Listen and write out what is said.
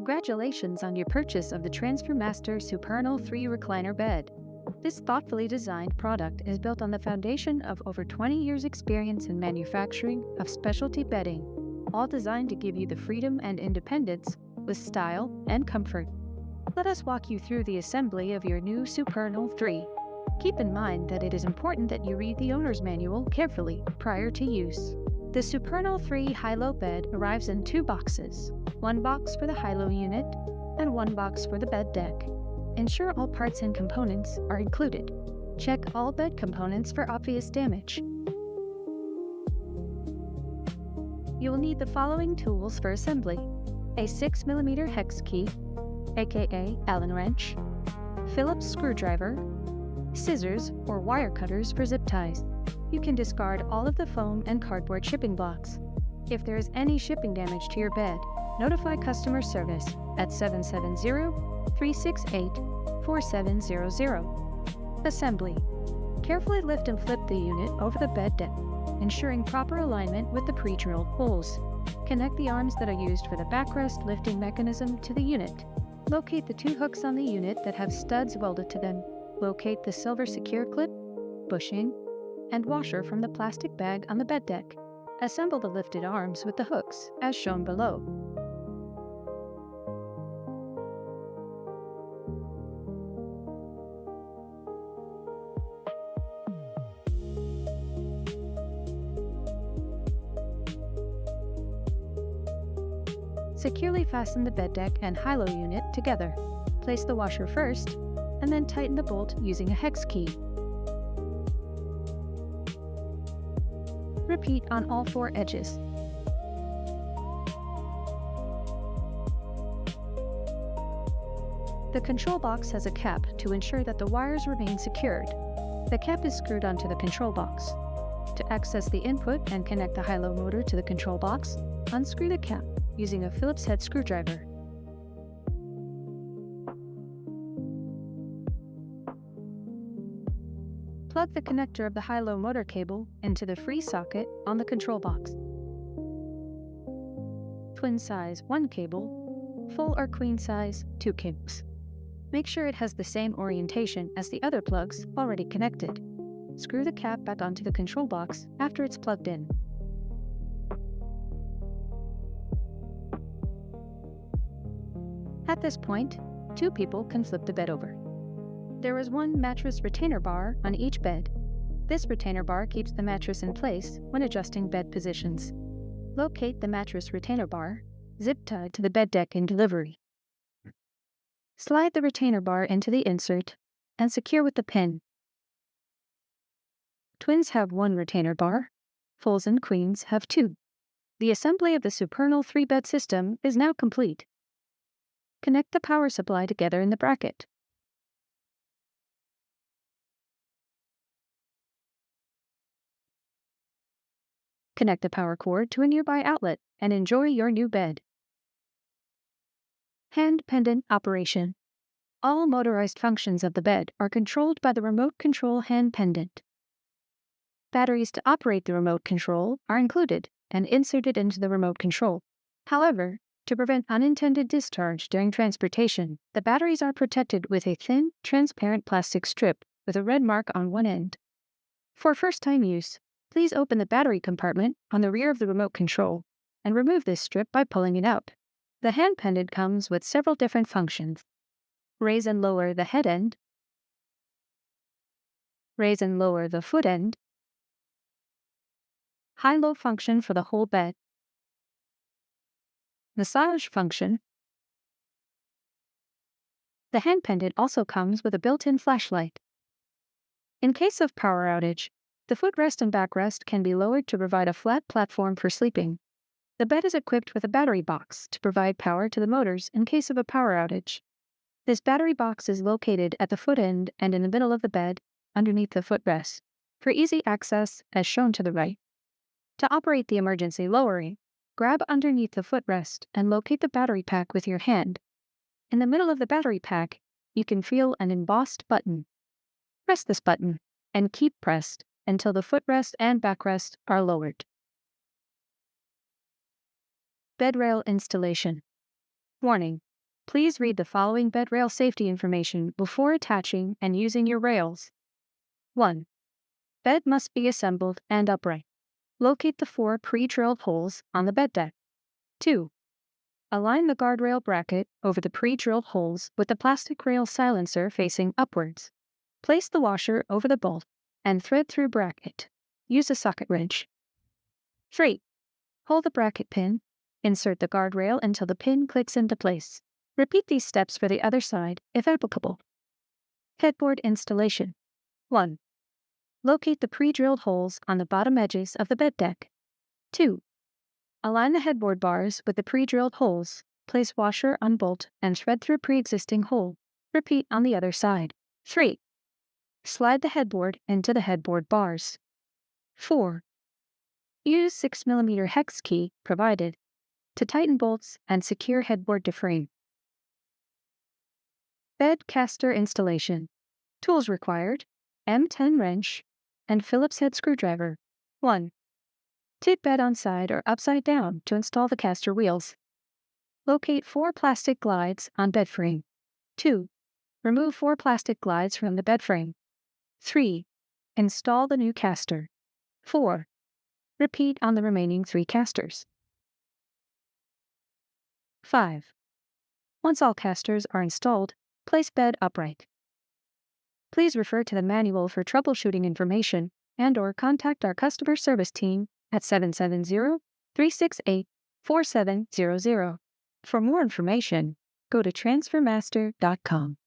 Congratulations on your purchase of the Transfer Master Supernal 3 recliner bed. This thoughtfully designed product is built on the foundation of over 20 years' experience in manufacturing of specialty bedding, all designed to give you the freedom and independence with style and comfort. Let us walk you through the assembly of your new Supernal 3. Keep in mind that it is important that you read the owner's manual carefully prior to use. The Supernal 3 high-low bed arrives in 2 boxes, one box for the high-low unit and one box for the bed deck. Ensure all parts and components are included. Check all bed components for obvious damage. You will need the following tools for assembly: a 6mm hex key, aka Allen wrench, Phillips screwdriver, scissors or wire cutters for zip ties. You can discard all of the foam and cardboard shipping blocks. If there is any shipping damage to your bed, notify customer service at 770-368-4700. Assembly. Carefully lift and flip the unit over the bed deck, ensuring proper alignment with the pre-drilled holes. Connect the arms that are used for the backrest lifting mechanism to the unit. Locate the 2 hooks on the unit that have studs welded to them. Locate the silver secure clip, bushing, and washer from the plastic bag on the bed deck. Assemble the lifted arms with the hooks, as shown below. Securely fasten the bed deck and high-low unit together. Place the washer first, and then tighten the bolt using a hex key. Repeat on all 4 edges. The control box has a cap to ensure that the wires remain secured. The cap is screwed onto the control box. To access the input and connect the high-low motor to the control box, unscrew the cap using a Phillips head screwdriver. Plug the connector of the high-low motor cable into the free socket on the control box. Twin size 1 cable, full or queen size 2 cables. Make sure it has the same orientation as the other plugs already connected. Screw the cap back onto the control box after it's plugged in. At this point, 2 people can flip the bed over. There is 1 mattress retainer bar on each bed. This retainer bar keeps the mattress in place when adjusting bed positions. Locate the mattress retainer bar, zip tied to the bed deck in delivery. Slide the retainer bar into the insert and secure with the pin. Twins have 1 retainer bar, fulls and queens have 2. The assembly of the Supernal 3 bed system is now complete. Connect the power supply together in the bracket. Connect the power cord to a nearby outlet and enjoy your new bed. Hand pendant operation. All motorized functions of the bed are controlled by the remote control hand pendant. Batteries to operate the remote control are included and inserted into the remote control. However, to prevent unintended discharge during transportation, the batteries are protected with a thin, transparent plastic strip with a red mark on one end. For first-time use, please open the battery compartment on the rear of the remote control and remove this strip by pulling it out. The hand pendant comes with several different functions. Raise and lower the head end, raise and lower the foot end, high-low function for the whole bed, massage function. The hand pendant also comes with a built-in flashlight. In case of power outage, the footrest and backrest can be lowered to provide a flat platform for sleeping. The bed is equipped with a battery box to provide power to the motors in case of a power outage. This battery box is located at the foot end and in the middle of the bed, underneath the footrest, for easy access as shown to the right. To operate the emergency lowering, grab underneath the footrest and locate the battery pack with your hand. In the middle of the battery pack, you can feel an embossed button. Press this button and keep pressed until the footrest and backrest are lowered. Bed rail installation. Warning: Please read the following bed rail safety information before attaching and using your rails. 1. Bed must be assembled and upright. Locate the 4 pre-drilled holes on the bed deck. 2. Align the guardrail bracket over the pre-drilled holes with the plastic rail silencer facing upwards. Place the washer over the bolt and thread through bracket. Use a socket wrench. 3. Hold the bracket pin. Insert the guardrail until the pin clicks into place. Repeat these steps for the other side if applicable. Headboard installation. 1. Locate the pre-drilled holes on the bottom edges of the bed deck. 2. Align the headboard bars with the pre-drilled holes. Place washer on bolt and thread through pre-existing hole. Repeat on the other side. 3. Slide the headboard into the headboard bars. 4. Use 6mm hex key provided to tighten bolts and secure headboard to frame. Bed caster installation. Tools required: M10 wrench and Phillips head screwdriver. 1. Tip bed on side or upside down to install the caster wheels. Locate 4 plastic glides on bed frame. 2. Remove 4 plastic glides from the bed frame. 3. Install the new caster. 4. Repeat on the remaining 3 casters. 5. Once all casters are installed, place bed upright. Please refer to the manual for troubleshooting information and/or contact our customer service team at 770-368-4700. For more information, go to transfermaster.com.